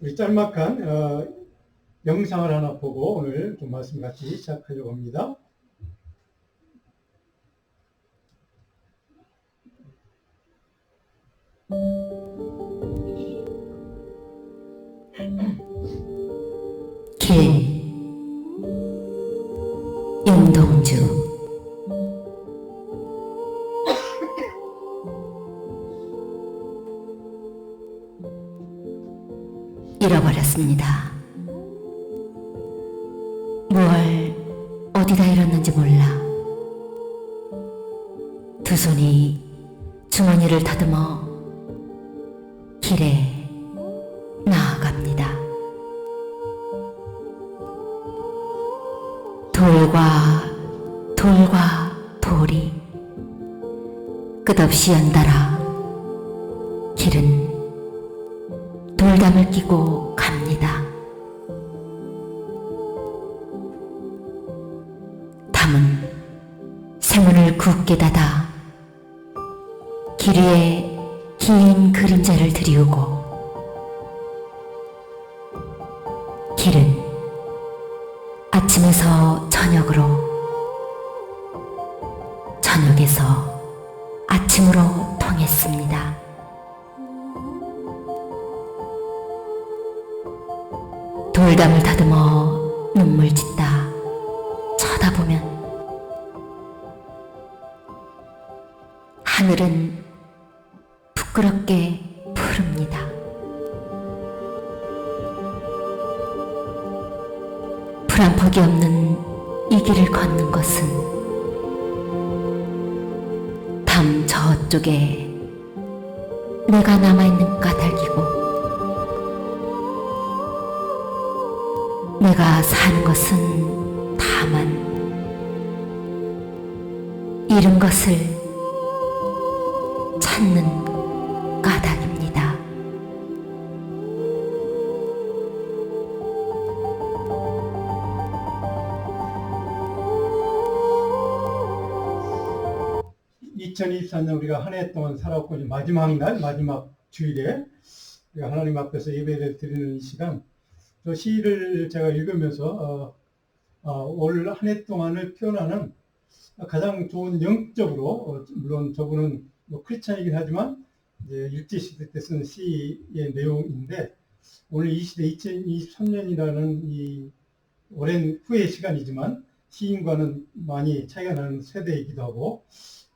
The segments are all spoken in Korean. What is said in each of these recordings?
우리 짤막한 영상을 하나 보고 오늘 좀 말씀 같이 시작하려고 합니다. 길 윤동주. 잃어버렸습니다. 뭘 어디다 잃었는지 몰라. 두 손이 주머니를 다듬어 길에 나아갑니다. 돌과 돌이 끝없이 연달아 길은 돌담을 끼고 갑니다. 담은 생문을 굳게 닫아 길 위에 긴 그림자를 드리우고, 길은 아침에서 저녁으로, 저녁에서 아침으로 통했습니다. 돌담을 다듬어 눈물 짓다 쳐다보면 하늘은 부끄럽게 푸릅니다. 풀 한 폭이 없는 이 길을 걷는 것은 담 저쪽에 내가 남아있는 까닭이고, 내가 사는 것은 다만 잃은 것을 찾는 까닭입니다. (2024년) 우리가 한 해 동안 살아왔고, 마지막 날, 마지막 주일에 우리가 하나님 앞에서 예배를 드리는 이 시간, 저 시를 제가 읽으면서 올 한 해 동안을 표현하는 가장 좋은 영적으로, 물론 저분은 크리스찬이긴 하지만 이제 일제시대 때 쓴 시의 내용인데, 오늘 이 시대 2023년이라는 이 오랜 후의 시간이지만 시인과는 많이 차이가 나는 세대이기도 하고,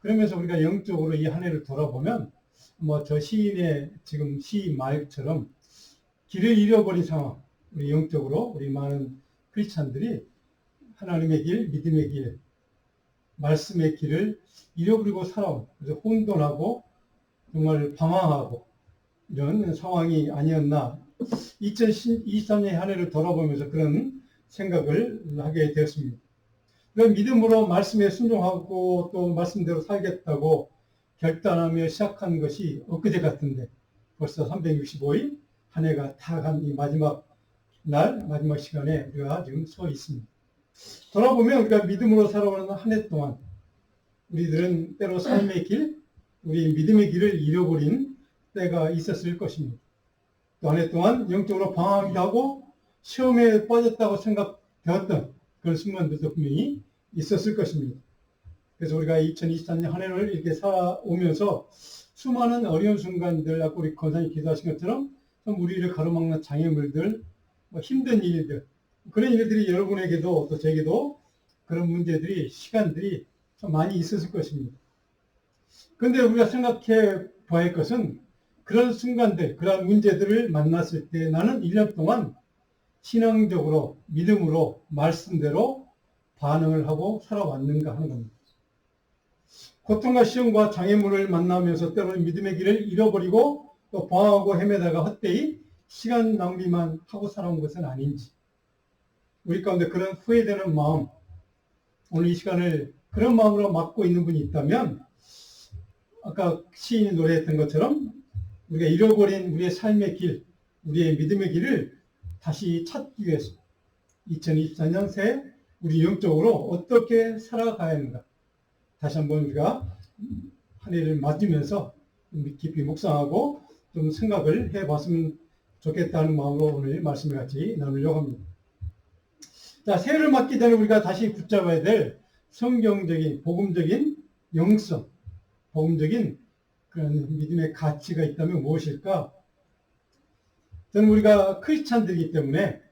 그러면서 우리가 영적으로 이 한 해를 돌아보면 저 시인의 지금 시 말처럼 길을 잃어버린 상황, 우리 영적으로 우리 많은 크리스찬들이 하나님의 길, 믿음의 길, 말씀의 길을 잃어버리고 살아온, 그래서 혼돈하고 정말 방황하고 이런 상황이 아니었나, 2023년의 한 해를 돌아보면서 그런 생각을 하게 되었습니다. 믿음으로 말씀에 순종하고 또 말씀대로 살겠다고 결단하며 시작한 것이 엊그제 같은데 벌써 365일 한 해가 다 간 이 마지막 날, 마지막 시간에 우리가 지금 서 있습니다. 돌아보면 우리가 믿음으로 살아오는 한 해 동안 우리들은 때로 삶의 길, 우리 믿음의 길을 잃어버린 때가 있었을 것입니다. 또 한 해 동안 영적으로 방황하기도 하고 시험에 빠졌다고 생각되었던 그런 순간들도 분명히 있었을 것입니다. 그래서 우리가 2024년 한 해를 이렇게 살아오면서 수많은 어려운 순간들, 아까 우리 권사님 기도하신 것처럼 우리를 가로막는 장애물들, 힘든 일들, 그런 일들이 여러분에게도 또 저에게도 그런 문제들이, 시간들이 좀 많이 있었을 것입니다. 그런데 우리가 생각해 봐야 할 것은 그런 순간들, 그런 문제들을 만났을 때 나는 1년 동안 신앙적으로, 믿음으로, 말씀대로 반응을 하고 살아왔는가 하는 겁니다. 고통과 시험과 장애물을 만나면서 때로는 믿음의 길을 잃어버리고 또 방황하고 헤매다가 헛되이 시간 낭비만 하고 살아온 것은 아닌지, 우리 가운데 그런 후회되는 마음, 오늘 이 시간을 그런 마음으로 맞고 있는 분이 있다면 아까 시인이 노래했던 것처럼 우리가 잃어버린 우리의 삶의 길, 우리의 믿음의 길을 다시 찾기 위해서 2024년 새 우리 영적으로 어떻게 살아가야 하는가, 다시 한번 우리가 한 해를 맞으면서 깊이 묵상하고 좀 생각을 해봤으면 좋겠다는 마음으로 오늘 말씀을 같이 나누려고 합니다. 자, 새해를 맞기 전에 우리가 다시 붙잡아야 될 성경적인, 복음적인 영성, 복음적인 그런 믿음의 가치가 있다면 무엇일까? 저는 우리가 크리스찬들이기 때문에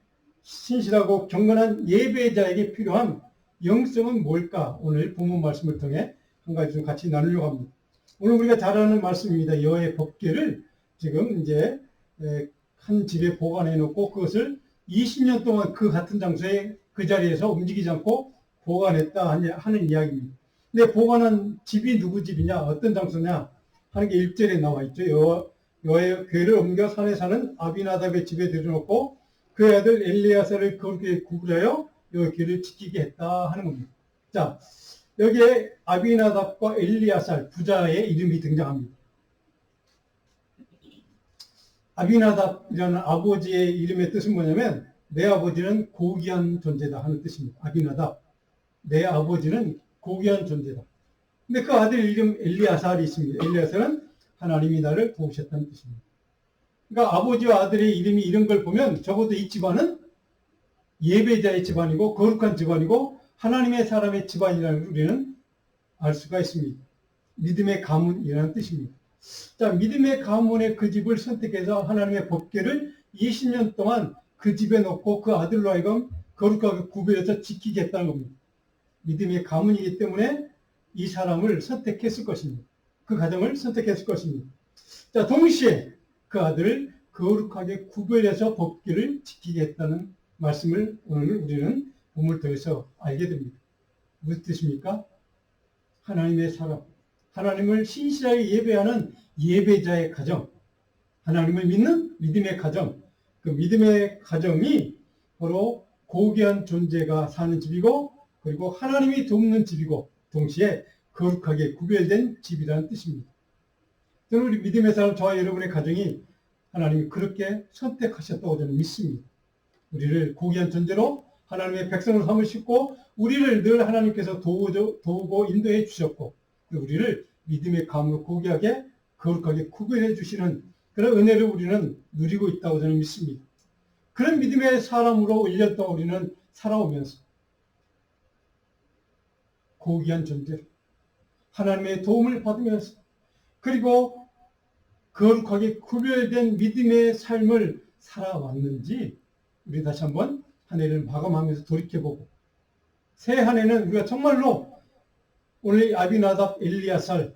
신실하고 경건한 예배자에게 필요한 영성은 뭘까? 오늘 본문 말씀을 통해 한 가지 좀 같이 나누려고 합니다. 오늘 우리가 잘 아는 말씀입니다. 여호와의 법궤를 지금 이제 한 집에 보관해 놓고 그것을 20년 동안 그 같은 장소에 그 자리에서 움직이지 않고 보관했다 하는 이야기입니다. 근데 보관한 집이 누구 집이냐, 어떤 장소냐 하는 게 1절에 나와 있죠. 여호와의 궤를 옮겨 산에 사는 아비나답의 집에 들여놓고 그의 아들 엘리야사를 그렇게 구분하여 여호와의 궤를 지키게 했다 하는 겁니다. 자, 여기에 아비나답과 엘리야살 부자의 이름이 등장합니다. 아비나답이라는 아버지의 이름의 뜻은 뭐냐면 내 아버지는 고귀한 존재다 하는 뜻입니다. 아비나답, 내 아버지는 고귀한 존재다. 근데 그 아들 이름 엘리야살이 있습니다. 엘리야살은 하나님이 나를 도우셨다는 뜻입니다. 그러니까 아버지와 아들의 이름이 이런 걸 보면 적어도 이 집안은 예배자의 집안이고 거룩한 집안이고 하나님의 사람의 집안이라는 걸 우리는 알 수가 있습니다. 믿음의 가문이라는 뜻입니다. 자, 믿음의 가문의 그 집을 선택해서 하나님의 법궤를 20년 동안 그 집에 놓고 그 아들로 하여금 거룩하게 구별해서 지키겠다는 겁니다. 믿음의 가문이기 때문에 이 사람을 선택했을 것입니다. 그 가정을 선택했을 것입니다. 자, 동시에 그 아들을 거룩하게 구별해서 법궤를 지키겠다는 말씀을 오늘 우리는 본문을 통해서 알게 됩니다. 무슨 뜻입니까? 하나님의 사람, 하나님을 신실하게 예배하는 예배자의 가정, 하나님을 믿는 믿음의 가정, 그 믿음의 가정이 바로 고귀한 존재가 사는 집이고 그리고 하나님이 돕는 집이고 동시에 거룩하게 구별된 집이라는 뜻입니다. 저는 우리 믿음의 사람, 저와 여러분의 가정이 하나님이 그렇게 선택하셨다고 저는 믿습니다. 우리를 고귀한 존재로 하나님의 백성으로 삼으시고 우리를 늘 하나님께서 도우고 인도해 주셨고 우리를 믿음의 가문으로 고귀하게 거룩하게 구별해 주시는 그런 은혜를 우리는 누리고 있다고 저는 믿습니다. 그런 믿음의 사람으로 1년 동안 우리는 살아오면서 고귀한 존재로 하나님의 도움을 받으면서 그리고 거룩하게 구별된 믿음의 삶을 살아왔는지 우리 다시 한번 한 해를 마감하면서 돌이켜보고 새 한 해는 우리가 정말로 오늘 아비나답 엘리야살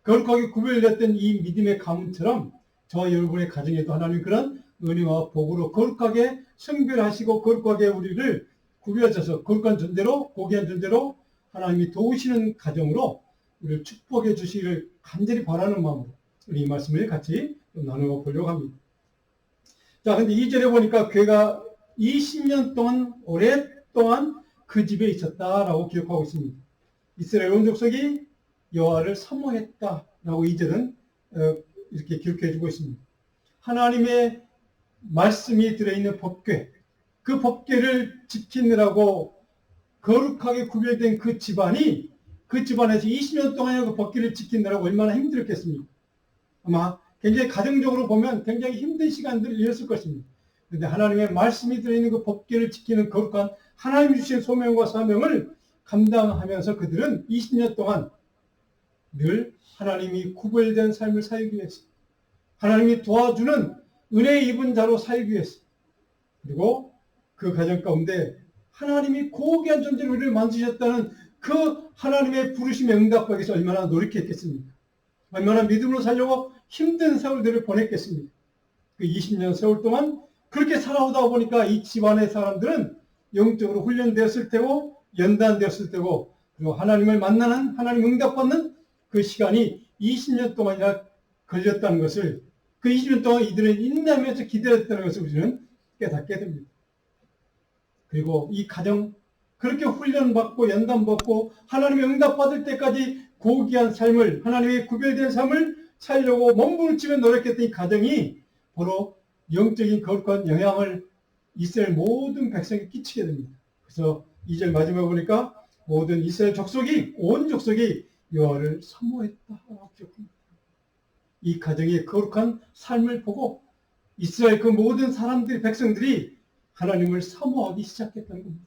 거룩하게 구별됐던 이 믿음의 가문처럼 저와 여러분의 가정에도 하나님 그런 은혜와 복으로 거룩하게 성별하시고 거룩하게 우리를 구별하셔서 거룩한 존재로 고귀한 존재로 하나님이 도우시는 가정으로 우리를 축복해 주시기를 간절히 바라는 마음으로 우리 이 말씀을 같이 좀 나누어 보려고 합니다. 자, 근데 2절에 보니까 궤가 20년 동안 오랫동안 그 집에 있었다라고 기록하고 있습니다. 이스라엘 온 족속이 여호와를 사모했다라고 2절은 이렇게 기록해 주고 있습니다. 하나님의 말씀이 들어있는 법궤, 그 법궤를 지키느라고 거룩하게 구별된 그 집안이 그 집안에서 20년 동안 그 법궤를 지키느라고 얼마나 힘들었겠습니까? 아마 굉장히 가정적으로 보면 굉장히 힘든 시간들이었을 것입니다. 그런데 하나님의 말씀이 들어있는 그 법궤를 지키는 거룩한 하나님 주신 소명과 사명을 감당하면서 그들은 20년 동안 늘 하나님이 구별된 삶을 살기 위해서 하나님이 도와주는 은혜 입은 자로 살기 위해서 그리고 그 가정 가운데 하나님이 고귀한 존재로 우리를 만드셨다는 그 하나님의 부르심에 응답하기 위해서 얼마나 노력했겠습니까? 얼마나 믿음으로 살려고 힘든 세월들을 보냈겠습니까? 그 20년 세월 동안 그렇게 살아오다 보니까 이 집안의 사람들은 영적으로 훈련되었을 테고 연단되었을 테고 그리고 하나님을 만나는 하나님 응답받는 그 시간이 20년 동안이나 걸렸다는 것을 그 20년 동안 이들은 인내하면서 기다렸다는 것을 우리는 깨닫게 됩니다. 그리고 이 가정 그렇게 훈련받고 연단받고 하나님의 응답받을 때까지 고귀한 삶을 하나님의 구별된 삶을 살려고 몸부림치며 노력했던 이 가정이 바로 영적인 거룩한 영향을 이스라엘 모든 백성에 끼치게 됩니다. 그래서 2절 마지막에 보니까 모든 이스라엘 족속이, 온 족속이 여호와를 사모했다. 이 가정의 거룩한 삶을 보고 이스라엘 그 모든 사람들이, 백성들이 하나님을 사모하기 시작했다는 겁니다.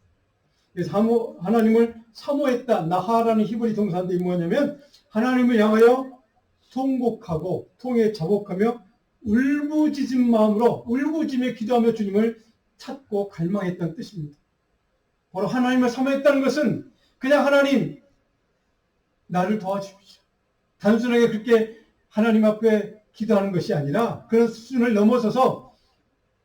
그래서 하나님을 사모했다. 나하라는 히브리 동사인데 뭐냐면 하나님을 향하여 통곡하고 통에 자복하며 울부짖은 마음으로 울부짖으며 기도하며 주님을 찾고 갈망했다는 뜻입니다. 바로 하나님을 사모했다는 것은 그냥 하나님 나를 도와주십시오. 단순하게 그렇게 하나님 앞에 기도하는 것이 아니라 그런 수준을 넘어서서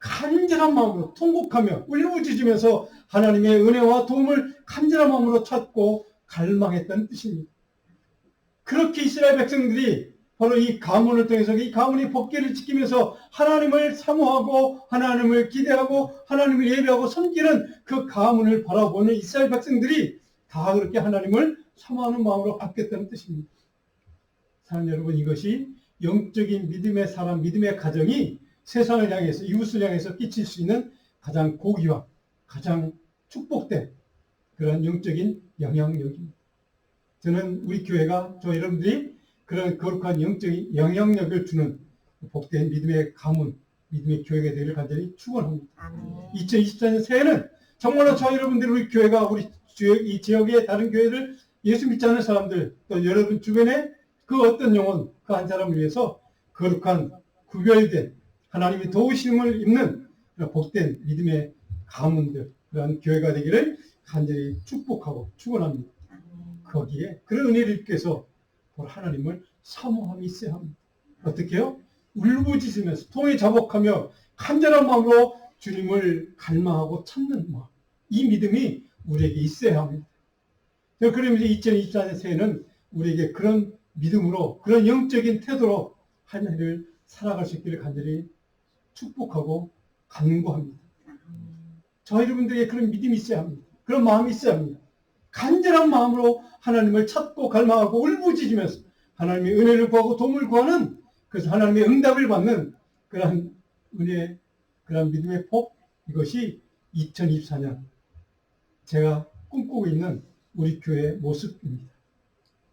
간절한 마음으로 통곡하며 울부짖으면서 하나님의 은혜와 도움을 간절한 마음으로 찾고 갈망했다는 뜻입니다. 그렇게 이스라엘 백성들이 바로 이 가문을 통해서 이 가문이 법궤를 지키면서 하나님을 사모하고 하나님을 기대하고 하나님을 예배하고 섬기는 그 가문을 바라보는 이스라엘 백성들이 다 그렇게 하나님을 사모하는 마음으로 바뀌었다는 뜻입니다. 사랑하는 여러분, 이것이 영적인 믿음의 사람, 믿음의 가정이 세상을 향해서, 이웃을 향해서 끼칠 수 있는 가장 고귀와 가장 축복된 그런 영적인 영향력입니다. 저는 우리 교회가, 저 여러분들이 그런 거룩한 영적인 영향력을 주는 복된 믿음의 가문, 믿음의 교회가 되기를 간절히 축원합니다. 2024년 새해는 정말로 저 여러분들, 우리 교회가, 우리 이 지역의 다른 교회를 예수 믿지 않는 사람들, 또 여러분 주변에 그 어떤 영혼, 그 한 사람을 위해서 거룩한 구별된 하나님의 도우심을 입는 복된 믿음의 가문들, 그런 교회가 되기를 간절히 축복하고 축원합니다. 거기에 그런 은혜를 입기 위해서 하나님을 사모함이 있어야 합니다. 어떻게 해요? 울부짖으면서 통에 자복하며 간절한 마음으로 주님을 갈망하고 찾는 마음, 이 믿음이 우리에게 있어야 합니다. 그러면서 2024년 새해는 우리에게 그런 믿음으로, 그런 영적인 태도로 한 해를 살아갈 수 있기를 간절히 축복하고 간구합니다. 저 여러분들에게 그런 믿음이 있어야 합니다. 그런 마음이 있어야 합니다. 간절한 마음으로 하나님을 찾고 갈망하고 울부짖으면서 하나님의 은혜를 구하고 도움을 구하는, 그래서 하나님의 응답을 받는 그러한 은혜, 그러한 믿음의 복, 이것이 2024년 제가 꿈꾸고 있는 우리 교회의 모습입니다.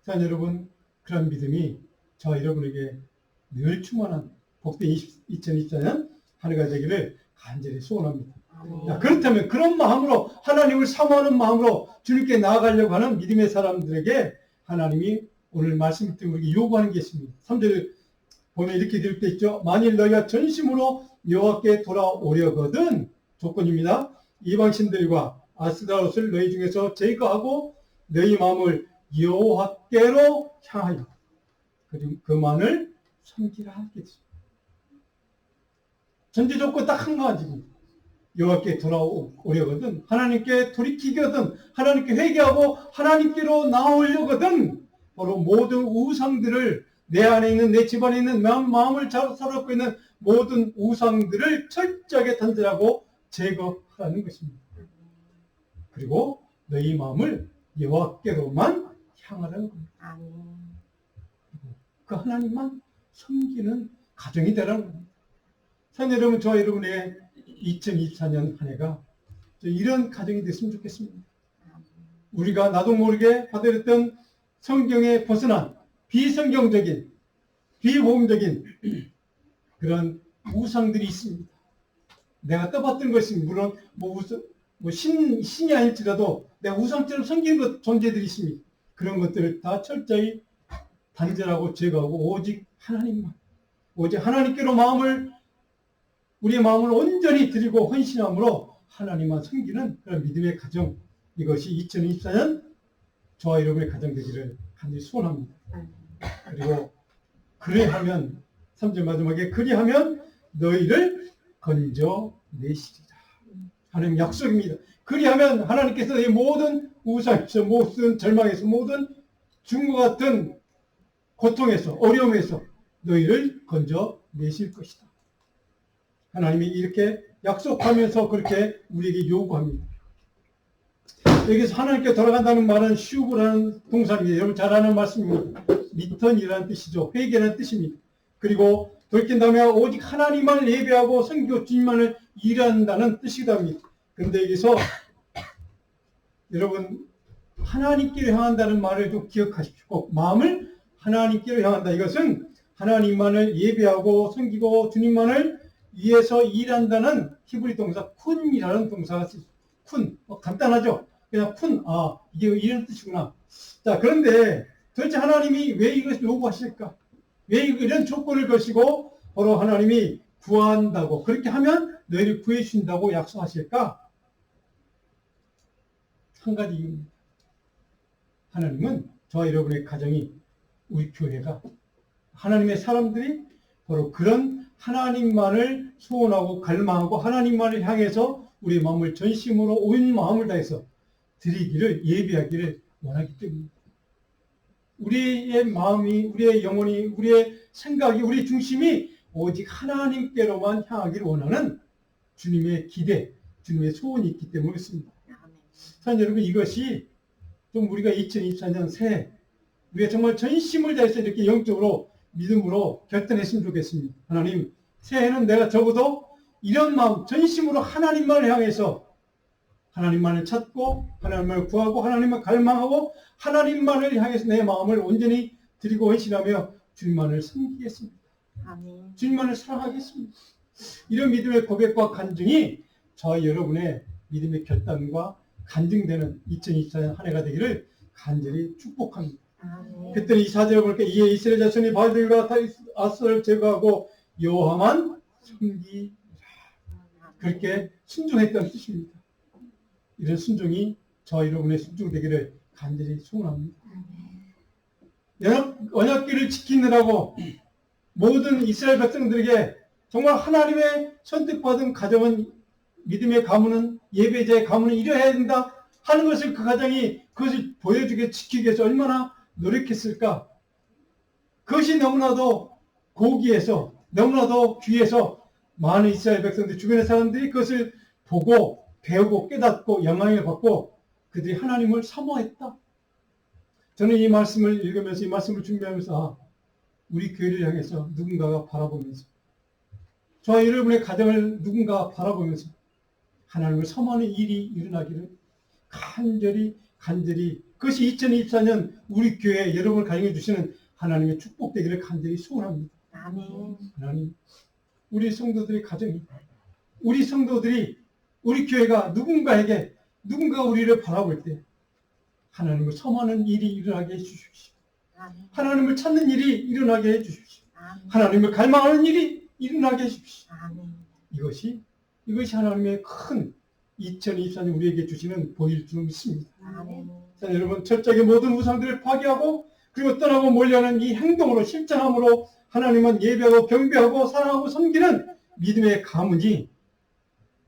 자, 여러분, 그런 믿음이 저 여러분에게 늘 충만한 복된 2024년 한 해가 되기를 간절히 소원합니다. 자, 그렇다면 그런 마음으로, 하나님을 사모하는 마음으로 주님께 나아가려고 하는 믿음의 사람들에게 하나님이 오늘 말씀을 통해 우리에게 요구하는 게 있습니다. 3절 보면 이렇게 될 때 있죠. 만일 너희가 전심으로 여호와께 돌아오려거든, 조건입니다. 이방신들과 아스다롯을 너희 중에서 제거하고 너희 마음을 여호와께로 향하여 그만을 섬기라 하겠지. 전제 조건 딱 한 가지입니다. 여호와께 돌아오려거든, 하나님께 돌이키거든, 하나님께 회개하고 하나님께로 나오려거든, 바로 모든 우상들을, 내 안에 있는, 내 집안에 있는 마음을 사로잡고 있는 모든 우상들을 철저하게 단절하고 제거하라는 것입니다. 그리고 너희 마음을 여호와께로만 향하라는 겁니다. 그 하나님만 섬기는 가정이 되라는 겁니다. 참 여러분, 저 여러분의 2024년 한 해가 이런 가정이 됐으면 좋겠습니다. 우리가 나도 모르게 받아들였던 성경에 벗어난 비성경적인, 비복음적인 그런 우상들이 있습니다. 내가 떠봤던 것이 물론 신이 아닐지라도 내가 우상처럼 섬기는 존재들이 있습니다. 그런 것들을 다 철저히 단절하고 제거하고 오직 하나님만, 오직 하나님께로 우리의 마음을 온전히 드리고 헌신함으로 하나님만 섬기는 그런 믿음의 가정, 이것이 2024년 저와 여러분의 가정 되기를 간절히 소원합니다. 그리고 그리하면, 3절 마지막에 그리하면 너희를 건져내시리라. 하나님 약속입니다. 그리하면 하나님께서 이 모든 우상에서, 모든 절망에서, 모든 죽음과 같은 고통에서, 어려움에서 너희를 건져내실 것이다. 하나님이 이렇게 약속하면서 그렇게 우리에게 요구합니다. 여기서 하나님께 돌아간다는 말은 슈브라는 동사입니다. 여러분 잘 아는 말씀입니다. 리턴이라는 뜻이죠. 회개라는 뜻입니다. 그리고 돌이킨 다음에 오직 하나님만을 예배하고 섬기고 주님만을 일한다는 뜻이기도 합니다. 그런데 여기서 여러분 하나님께로 향한다는 말을 좀 기억하십시오. 꼭 마음을 하나님께로 향한다. 이것은 하나님만을 예배하고 섬기고 주님만을 위해서 일한다는 히브리 동사 쿤이라는 동사가 쿤. 간단하죠? 그냥 쿤. 아, 이게 이런 뜻이구나. 자, 그런데 도대체 하나님이 왜 이것을 요구하실까? 왜 이런 조건을 거시고 바로 하나님이 구한다고 그렇게 하면 너희를 구해 주신다고 약속하실까? 한 가지 이유입니다. 하나님은 저와 여러분의 가정이 우리 교회가 하나님의 사람들이 바로 그런 하나님만을 소원하고 갈망하고 하나님만을 향해서 우리의 마음을 전심으로 온 마음을 다해서 드리기를 예비하기를 원하기 때문입니다. 우리의 마음이 우리의 영혼이 우리의 생각이 우리의 중심이 오직 하나님께로만 향하기를 원하는 주님의 기대 주님의 소원이 있기 때문에 그렇습니다. 자, 여러분 이것이 좀 우리가 2024년 새해 우리가 정말 전심을 다해서 이렇게 영적으로 믿음으로 결단했으면 좋겠습니다. 하나님 새해는 내가 적어도 이런 마음 전심으로 하나님만을 향해서 하나님만을 찾고 하나님만을 구하고 하나님만 갈망하고 하나님만을 향해서 내 마음을 온전히 드리고 헌신하며 주님만을 섬기겠습니다. 아멘. 주님만을 사랑하겠습니다. 이런 믿음의 고백과 간증이 저와 여러분의 믿음의 결단과 간증되는 2024년 한 해가 되기를 간절히 축복합니다. 아멘. 그때는 이 4절을 보니까 이에 이스라엘 자손이 바알들과 아스를 제거하고 여호와만 섬기라. 그렇게 순종했다는 뜻입니다. 이런 순종이 저와 여러분의 순종되기를 간절히 소원합니다. 언약궤를 지키느라고 모든 이스라엘 백성들에게 정말 하나님의 선택받은 가정은 믿음의 가문은 예배자의 가문은 이래야 된다 하는 것을 그 가정이 그것을 보여주게 지키기 위해서 얼마나 노력했을까. 그것이 너무나도 고귀해서 너무나도 귀해서 많은 이스라엘 백성들 주변의 사람들이 그것을 보고 배우고 깨닫고 영향을 받고 그들이 하나님을 사모했다. 저는 이 말씀을 읽으면서 이 말씀을 준비하면서 우리 교회를 향해서 누군가가 바라보면서 저와 여러분의 가정을 누군가가 바라보면서 하나님을 사모하는 일이 일어나기를 간절히 그것이 2024년 우리 교회 여러분을 가정해 주시는 하나님의 축복되기를 간절히 소원합니다. 아멘. 하나님 우리 성도들의 가정이 우리 성도들이 우리 교회가 누군가 우리를 바라볼 때 하나님을 섬하는 일이 일어나게 해주십시오. 아멘. 하나님을 찾는 일이 일어나게 해주십시오. 아멘. 하나님을 갈망하는 일이 일어나게 해주십시오. 아멘. 이것이 하나님의 큰 2024년 우리에게 주시는 복일 줄 믿습니다. 아멘. 자, 여러분 철저하게 모든 우상들을 파괴하고 그리고 떠나고 몰려하는 이 행동으로 실천함으로 하나님만 예배하고 경배하고 사랑하고 섬기는 믿음의 가문이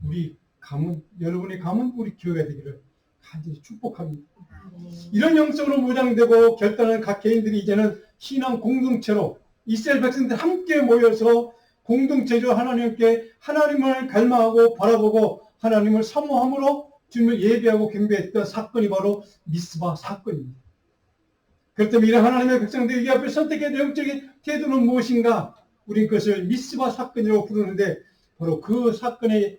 우리 가문, 여러분의 가문, 우리 교회가 되기를 간절히 축복합니다. 아멘. 이런 영성으로 무장되고 결단한 각 개인들이 이제는 신앙 공동체로 이스라엘 백성들 함께 모여서 공동체로 하나님께 하나님을 갈망하고 바라보고 하나님을 사모함으로 주님을 예배하고 경배했던 사건이 바로 미스바 사건입니다. 그렇기 때문에 이런 하나님의 백성들이 이 앞에 선택해야 될 영적인 태도는 무엇인가? 우리는 그것을 미스바 사건이라고 부르는데 바로 그 사건이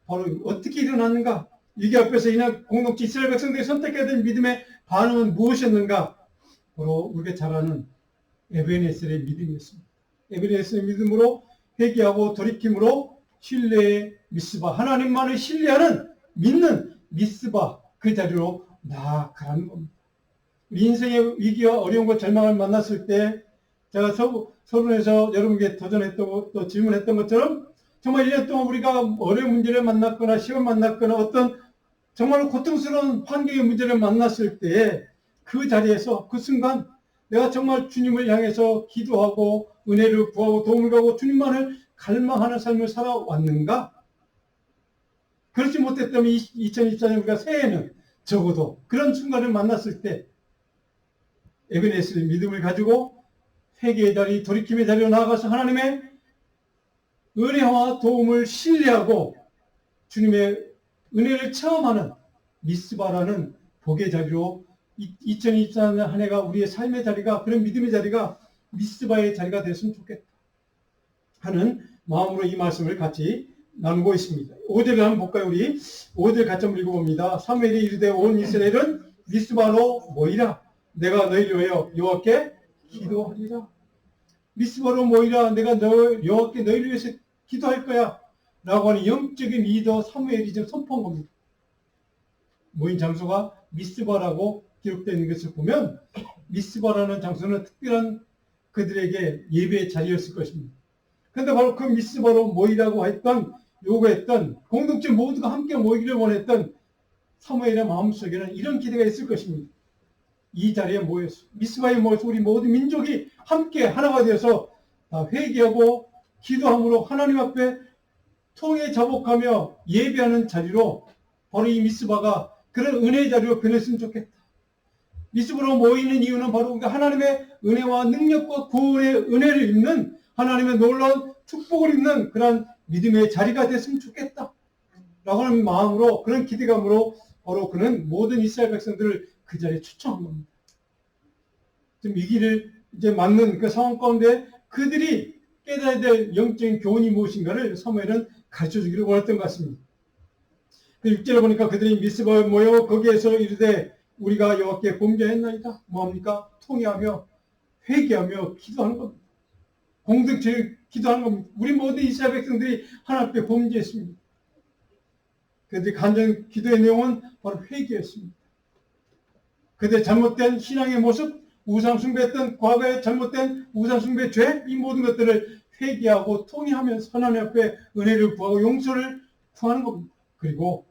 바로 어떻게 일어났는가? 이게 앞에서 이날 공동체 이스라엘 백성들이 선택해야 될 믿음의 반응은 무엇이었는가? 바로 우리가 잘 아는 에베네셀의 믿음이었습니다. 에베네셀의 믿음으로 회개하고 돌이킴으로 신뢰의 미스바, 하나님만을 신뢰하는 믿는 미스바 그 자리로 나아가는 겁니다. 우리 인생의 위기와 어려움과 절망을 만났을 때 제가 서론에서 여러분께 도전했던 또 질문했던 것처럼 정말 1년 동안 우리가 어려운 문제를 만났거나 시험 만났거나 어떤 정말 고통스러운 환경의 문제를 만났을 때 그 자리에서 그 순간 내가 정말 주님을 향해서 기도하고 은혜를 구하고 도움을 구하고 주님만을 갈망하는 삶을 살아왔는가? 그렇지 못했다면 2024년 우리가 새해에는 적어도 그런 순간을 만났을 때 에베네셀의 믿음을 가지고 회개의 자리, 돌이킴의 자리로 나아가서 하나님의 은혜와 도움을 신뢰하고 주님의 은혜를 체험하는 미스바라는 복의 자리로 2024년 한 해가 우리의 삶의 자리가 그런 믿음의 자리가 미스바의 자리가 됐으면 좋겠다 하는 마음으로 이 말씀을 같이 나누고 있습니다. 5절을 한번 볼까요? 우리 5절 같이 한번 읽어봅니다. 사무엘이 이르되 온 이스라엘은 미스바로 모이라. 내가 너희를 위하여 여호와께 기도하리라. 미스바로 모이라. 내가 여호와께 너희를 위해서 기도할 거야. 라고 하는 영적인 리더 사무엘이 지금 선포한 겁니다. 모인 장소가 미스바라고 기록되어 있는 것을 보면 미스바라는 장소는 특별한 그들에게 예배의 자리였을 것입니다. 그런데 바로 그 미스바로 모이라고 했던, 요구했던, 공동체 모두가 함께 모이기를 원했던 사무엘의 마음속에는 이런 기대가 있을 것입니다. 이 자리에 모여서, 미스바에 모여서 우리 모든 민족이 함께 하나가 되어서 다 회개하고 기도함으로 하나님 앞에 통에 자복하며 예배하는 자리로 바로 이 미스바가 그런 은혜의 자리로 변했으면 좋겠다. 미스바로 모이는 이유는 바로 하나님의 은혜와 능력과 구원의 은혜를 입는, 하나님의 놀라운 축복을 입는 그런 믿음의 자리가 됐으면 좋겠다 라고 하는 마음으로, 그런 기대감으로 바로 그는 모든 이스라엘 백성들을 그 자리에 초청한 겁니다. 지금 위기를 이제 맞는 그 상황 가운데 그들이 깨달아야 될 영적인 교훈이 무엇인가를 사무엘은 가르쳐 주기를 원했던 것 같습니다. 그 6절에 보니까 그들이 미스바에 모여 거기에서 이르되 우리가 여호와께 범죄했나이다. 뭐합니까? 통회하며 회개하며 기도하는 겁니다. 공동체를 기도하는 겁니다. 우리 모든 이스라엘 백성들이 하나님 앞에 범죄했습니다. 그들이 간절 기도의 내용은 바로 회개였습니다. 그들의 잘못된 신앙의 모습, 우상 숭배했던 과거의 잘못된 우상 숭배 죄, 이 모든 것들을 회개하고 통회하면서 하나님 앞에 은혜를 구하고 용서를 구하는 겁니다. 그리고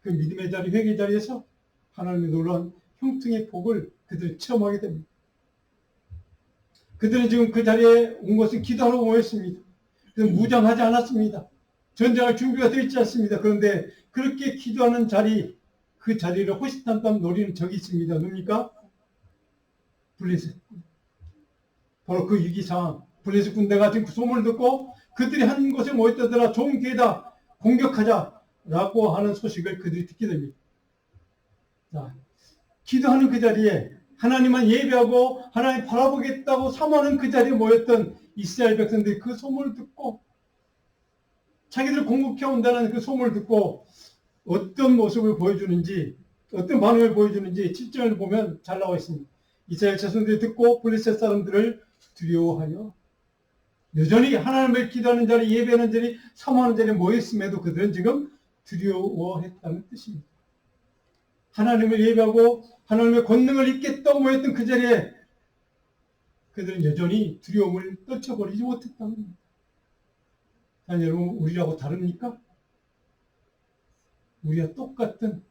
그 믿음의 자리, 회개 자리에서 하나님의 놀라운 형통의 복을 그들이 체험하게 됩니다. 그들은 지금 그 자리에 온 것은 기도하러 모였습니다. 무장하지 않았습니다. 전쟁할 준비가 되어 있지 않습니다. 그런데 그렇게 기도하는 자리, 그 자리를 호시탐탐 노리는 적이 있습니다. 누굽니까? 블레셋. 바로 그 위기 상황, 블레셋 군대가 지금 그 소문을 듣고 그들이 한 곳에 모였다더라, 좋은 기회다, 공격하자라고 하는 소식을 그들이 듣게 됩니다. 자, 기도하는 그 자리에 하나님만 예배하고 하나님 바라보겠다고 사모하는 그 자리에 모였던 이스라엘 백성들이 그 소문을 듣고, 자기들 공격해 온다는 그 소문을 듣고 어떤 모습을 보여주는지, 어떤 반응을 보여주는지 7절을 보면 잘 나와 있습니다. 이스라엘 자손들이 듣고 블레셋 사람들을 두려워하여 여전히 하나님을 기도하는 자리, 예배하는 자리, 사모하는 자리에 모였음에도 그들은 지금 두려워했다는 뜻입니다. 하나님을 예배하고 하나님의 권능을 입겠다고 모였던 그 자리에 그들은 여전히 두려움을 떨쳐버리지 못했다는 겁니다. 여러분, 우리라고 다릅니까? 우리가 똑같은,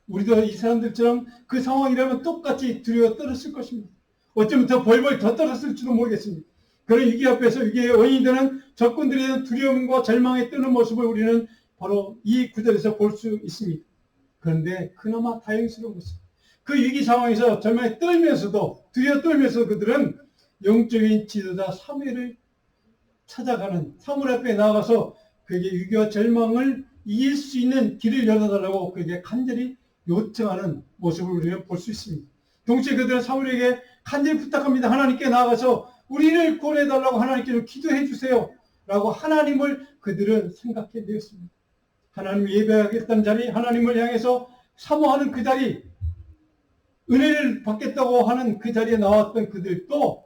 우리도 이 사람들처럼 그 상황이라면 똑같이 두려워 떨었을 것입니다. 어쩌면 더 벌벌 더 떨었을지도 모르겠습니다. 그런 위기 앞에서 위기의 원인이 되는 적군들에 대한 두려움과 절망에 뜨는 모습을 우리는 바로 이 구절에서 볼 수 있습니다. 그런데 그나마 다행스러운 것은 그 위기 상황에서 절망에 떨면서도, 두려워 떨면서 그들은 영적인 지도자 사무엘을 찾아가는, 사무엘 앞에 나가서 그에게 위기와 절망을 이길 수 있는 길을 열어달라고 그에게 간절히 요청하는 모습을 우리는 볼 수 있습니다. 동시에 그들은 사무엘에게 간절히 부탁합니다. 하나님께 나아가서 우리를 구원해달라고 하나님께 기도해 주세요 라고 하나님을 그들은 생각해 내었습니다. 하나님을 예배하겠다는 자리, 하나님을 향해서 사모하는 그 자리, 은혜를 받겠다고 하는 그 자리에 나왔던 그들도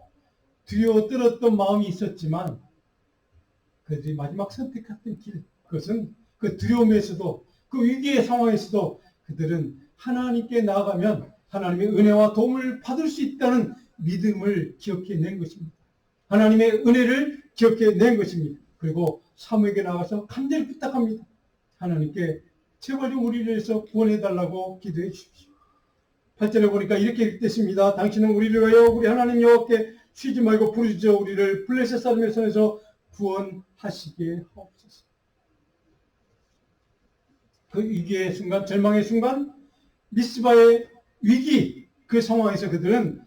두려워 떨었던 마음이 있었지만 그들이 마지막 선택했던 길, 그것은 그 두려움에서도 그 위기의 상황에서도 그들은 하나님께 나아가면 하나님의 은혜와 도움을 받을 수 있다는 믿음을 기억해낸 것입니다. 하나님의 은혜를 기억해낸 것입니다. 그리고 사무에게 나가서 간절히 부탁합니다. 하나님께 제발 좀 우리를 위해서 구원해달라고 기도해 주십시오. 8절에 보니까 이렇게 읽겠습니다. 당신은 우리를 위하여 우리 하나님 여호와께 쉬지 말고 부르짖어 우리를 블레셋 사람의 손에서 구원하시게 하옵소서. 그 위기의 순간, 절망의 순간, 미스바의 위기, 그 상황에서 그들은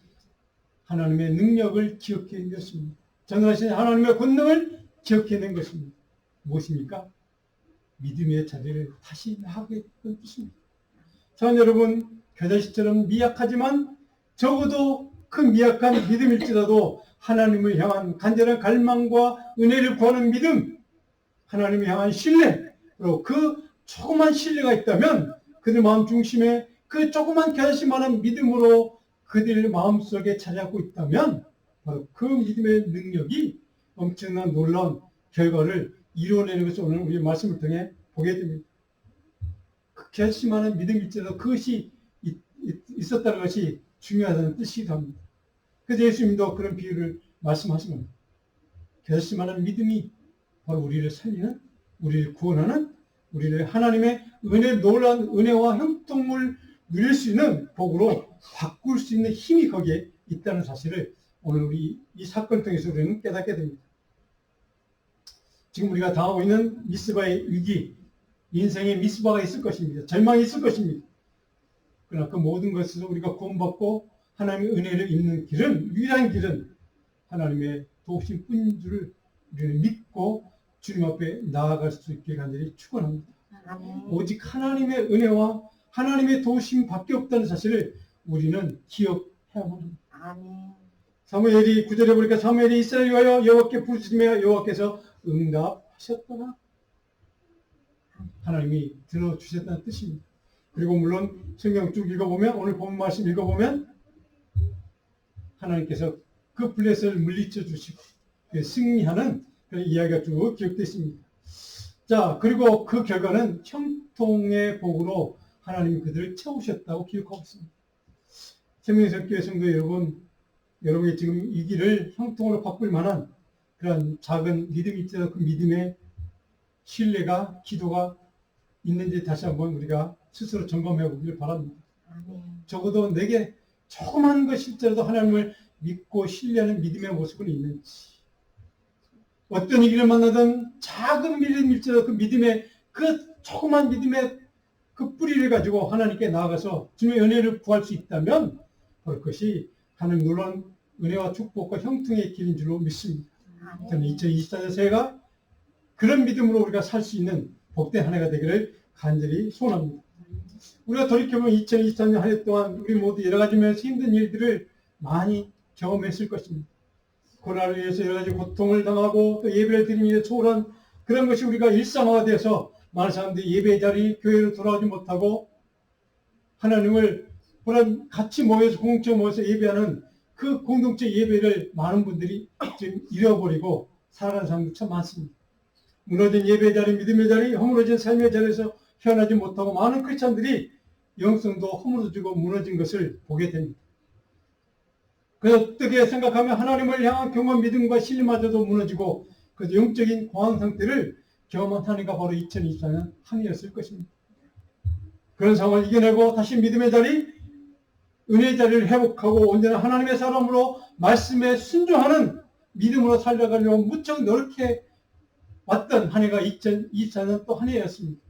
하나님의 능력을 기억해냈습니다. 전능하신 하나님의 권능을 기억해낸 것입니다. 무엇입니까? 믿음의 자리를 다시 나가게 했던 뜻입니다. 자, 여러분, 겨자씨처럼 미약하지만 적어도 그 미약한 믿음일지라도 하나님을 향한 간절한 갈망과 은혜를 구하는 믿음, 하나님을 향한 신뢰, 그리고 그 조그만 신뢰가 있다면 그들 마음 중심에 그 조그만 결심하는 믿음으로 그들 마음속에 자리하고 있다면 바로 그 믿음의 능력이 엄청난 놀라운 결과를 이루어내는 것을 오늘 우리 말씀을 통해 보게 됩니다. 그 결심하는 믿음일지라도 그것이 있었다는 것이 중요하다는 뜻이기도 합니다. 그래서 예수님도 그런 비유를 말씀하신 겁니다. 결심하는 믿음이 바로 우리를 살리는, 우리를 구원하는, 우리를 하나님의 놀라운 은혜와 형통을 누릴 수 있는 복으로 바꿀 수 있는 힘이 거기에 있다는 사실을 오늘 우리 이 사건을 통해서 우리는 깨닫게 됩니다. 지금 우리가 당하고 있는 미스바의 위기, 인생의 미스바가 있을 것입니다. 절망이 있을 것입니다. 그러나 그 모든 것에서 우리가 구원받고 하나님의 은혜를 입는 길은, 유일한 길은 하나님의 도우심 뿐인 줄을 우리는 믿고 주님 앞에 나아갈 수 있게 간절히 축원합니다. 오직 하나님의 은혜와 하나님의 도우심 밖에 없다는 사실을 우리는 기억해야만 합니다. 사무엘이 9절에 보니까 사무엘이 이스라엘을 위하여 여호와께 부르짖으며 여호와께서 응답하셨더라. 하나님이 들어주셨다는 뜻입니다. 그리고 물론 성경 쭉 읽어보면, 오늘 본 말씀 읽어보면 하나님께서 그 블레셋을 물리쳐 주시고 승리하는 그런 이야기가 쭉 기록되어 있습니다. 자, 그리고 그 결과는 형통의 복으로 하나님이 그들을 채우셨다고 기록하고 있습니다. 생명의교회 성도 여러분, 여러분이 지금 이 길을 형통으로 바꿀 만한 그런 작은 믿음이 있어서 그 믿음의 신뢰가, 기도가 있는지 다시 한번 우리가 스스로 점검해 보기를 바랍니다. 적어도 내게 조그만 것일지라도 하나님을 믿고 신뢰하는 믿음의 모습은 있는지, 어떤 일을 만나든 작은 믿음일지라도 그 믿음의, 그 조그만 믿음의 그 뿌리를 가지고 하나님께 나아가서 주님의 은혜를 구할 수 있다면 바로 그것이 하나님 놀라운 은혜와 축복과 형통의 길인 줄로 믿습니다. 저는 2024년 새해가 그런 믿음으로 우리가 살 수 있는 복된 한 해가 되기를 간절히 소원합니다. 우리가 돌이켜보면 2024년 한 해 동안 우리 모두 여러 가지 면에서 힘든 일들을 많이 경험했을 것입니다. 코로나로 인해서 여러 가지 고통을 당하고 또 예배를 드리는 일에 초월한 그런 것이 우리가 일상화돼서 많은 사람들이 예배 자리, 교회로 돌아오지 못하고 하나님을 같이 모여서 공동체 모여서 예배하는 그 공동체 예배를 많은 분들이 지금 잃어버리고 살아가는 사람들이 참 많습니다. 무너진 예배 자리, 믿음의 자리, 허물어진 삶의 자리에서 헤어나지 못하고 많은 크리스찬들이 영성도 허물어지고 무너진 것을 보게 됩니다. 그래서 어떻게 생각하면 하나님을 향한 경험, 믿음과 신뢰마저도 무너지고 그 영적인 공황 상태를 경험한 한 해가 바로 2024년 한 해였을 것입니다. 그런 상황을 이겨내고 다시 믿음의 자리, 은혜의 자리를 회복하고 온전한 하나님의 사람으로 말씀에 순종하는 믿음으로 살려가려고 무척 노력해 왔던 한 해가 2024년 또 한 해였습니다.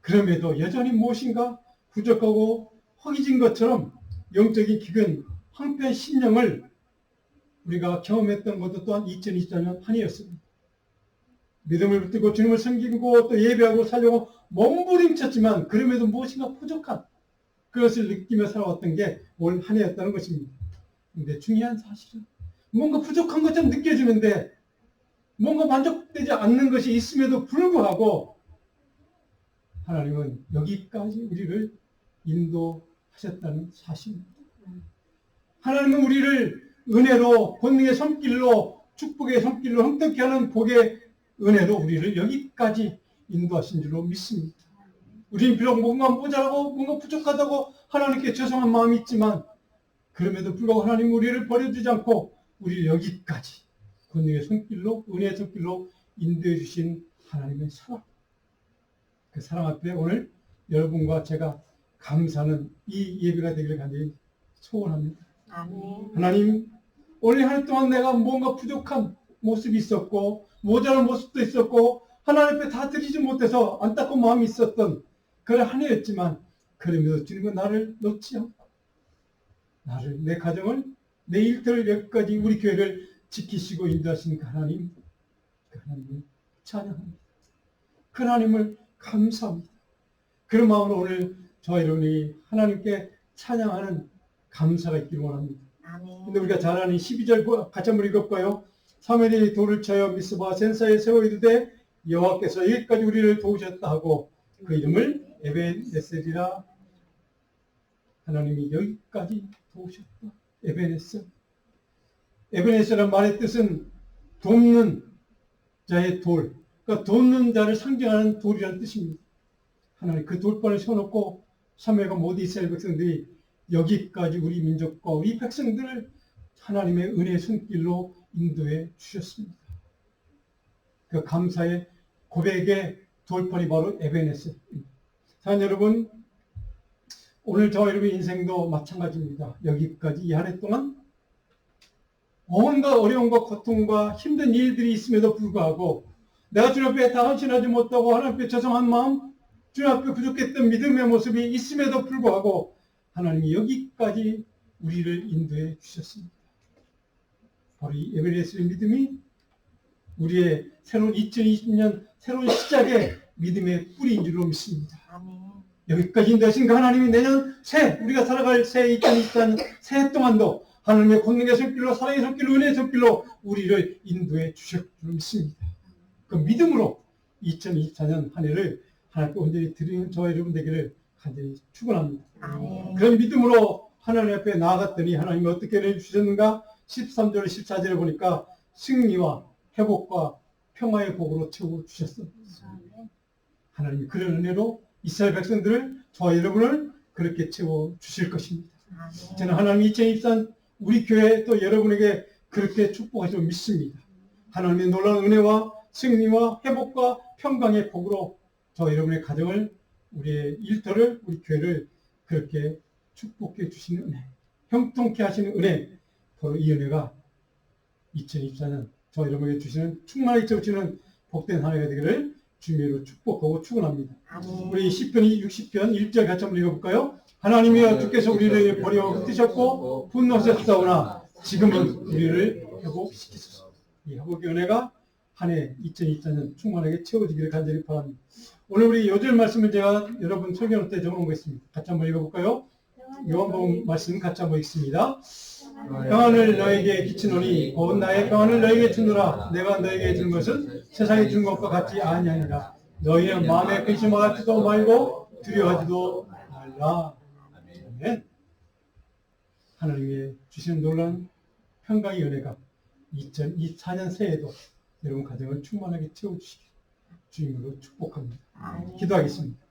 그럼에도 여전히 무엇인가 부족하고 허기진 것처럼 영적인 기근, 황폐한 심령을 우리가 경험했던 것도 또한 2024년 한 해였습니다. 믿음을 붙들고 주님을 섬기고 또 예배하고 살려고 몸부림쳤지만 그럼에도 무엇인가 부족한 그것을 느끼며 살아왔던 게 올 한 해였다는 것입니다. 그런데 중요한 사실은 뭔가 부족한 것처럼 느껴지는데 뭔가 만족되지 않는 것이 있음에도 불구하고 하나님은 여기까지 우리를 인도하셨다는 사실입니다. 하나님은 우리를 은혜로, 권능의 손길로, 축복의 손길로 형통케 하는 복의 은혜로 우리를 여기까지 인도하신 줄로 믿습니다. 우리는 비록 뭔가 모자라고 뭔가 부족하다고 하나님께 죄송한 마음이 있지만 그럼에도 불구하고 하나님 우리를 버려두지 않고 우리를 여기까지 권능의 손길로, 은혜의 손길로 인도해 주신 하나님의 사랑, 그 사랑 앞에 오늘 여러분과 제가 감사하는 이 예배가 되기를 간절히 소원합니다. 아멘. 하나님, 올 한 해 동안 내가 뭔가 부족한 모습이 있었고 모자란 모습도 있었고 하나님 앞에 다 드리지 못해서 안타까운 마음이 있었던 그런 한 해였지만 그러면서 주님은 나를 놓지 않고 나를, 내 가정을, 내 일터를 여기까지 우리 교회를 지키시고 인도하시는 그 하나님, 그 하나님을 찬양합니다. 그 하나님을 감사합니다. 그런 마음으로 오늘 저와 여러분이 하나님께 찬양하는 감사가 있기를 원합니다. 아멘. 근데 우리가 잘 아는 12절 같이 한번 읽어볼까요? 사무엘이 돌을 쳐여 미스바 센사에 세워 이르되 여호와께서 여기까지 우리를 도우셨다 하고 그 이름을 에벤에셀이라 하나님이 여기까지 도우셨다. 에베네셀. 에베네셀이라는 말의 뜻은 돕는 자의 돌. 그러니까 돕는 자를 상징하는 돌이라는 뜻입니다. 하나님 그 돌판을 세워놓고 사무엘과 모든 이스라엘 백성들이 여기까지 우리 민족과 우리 백성들을 하나님의 은혜의 손길로 인도해 주셨습니다. 그 감사의 고백의 돌판이 바로 에베네셀입니다. 사랑하는 여러분, 오늘 저와 여러분의 인생도 마찬가지입니다. 여기까지 이 한 해 동안 온갖 어려움과 고통과 힘든 일들이 있음에도 불구하고 내가 주님 앞에 다 헌신하지 못하고 하나님 앞에 죄송한 마음, 주님 앞에 부족했던 믿음의 모습이 있음에도 불구하고 하나님이 여기까지 우리를 인도해 주셨습니다. 바로 이 에베네셀의 믿음이 우리의 새로운 2020년 새로운 시작의 믿음의 뿌리인 줄로 믿습니다. 여기까지 인도하신 그 하나님이 내년 우리가 살아갈 새 2024년 새해 동안도 하나님의 권능의 손길로 사랑의 손길로 은혜의 손길로 우리를 인도해 주실 줄 믿습니다. 그 믿음으로 2024년 한 해를 하나님께 온전히 드리는 저와 여러분 되기를 간절히 축원합니다. 그런 믿음으로 하나님 앞에 나아갔더니 하나님이 어떻게 은혜 주셨는가? 13절 14절에 보니까 승리와 회복과 평화의 복으로 채워주셨습니다. 하나님이 그런 은혜로 이스라엘 백성들을 저와 여러분을 그렇게 채워주실 것입니다. 저는 하나님 2024년 우리 교회 또 여러분에게 그렇게 축복하시고 믿습니다. 하나님의 놀라운 은혜와 승리와 회복과 평강의 복으로 저와 여러분의 가정을 우리의 일터를 우리 교회를 그렇게 축복해 주시는 은혜, 형통케 하시는 은혜, 바로 이 은혜가 2024년 저와 여러분에게 주시는 충만하게 채워주시는 복된 한 해가 되기를 주님으로 축복하고 축원합니다. 우리 시편 60편 1절 같이 한번 읽어볼까요? 하나님이여 주께서 우리를 버려 흩으셨고 분노하셨사오나 지금은 우리를 회복시키소서. 이 회복의 은혜가 한 해 2024년 충만하게 채워지기를 간절히 바랍니다. 오늘 우리 요절 말씀을 제가 여러분 설교할 때 적어놓은 거 있습니다. 같이 한번 읽어볼까요? 요한복음 말씀 같이 한번 읽습니다. 평안을 너에게 끼치노니 곧 나의 평안을 너에게 주노라. 내가 너에게 준 것은 세상이 준 것과 같지 아니하니라. 너희는 마음에 근심하지도 말고 두려워하지도 말라. 아멘. 하나님의 주시는 놀라운 평강의 은혜가 2024년 새해에도 여러분 가정을 충만하게 채워주시기 주님으로 축복합니다. 기도하겠습니다.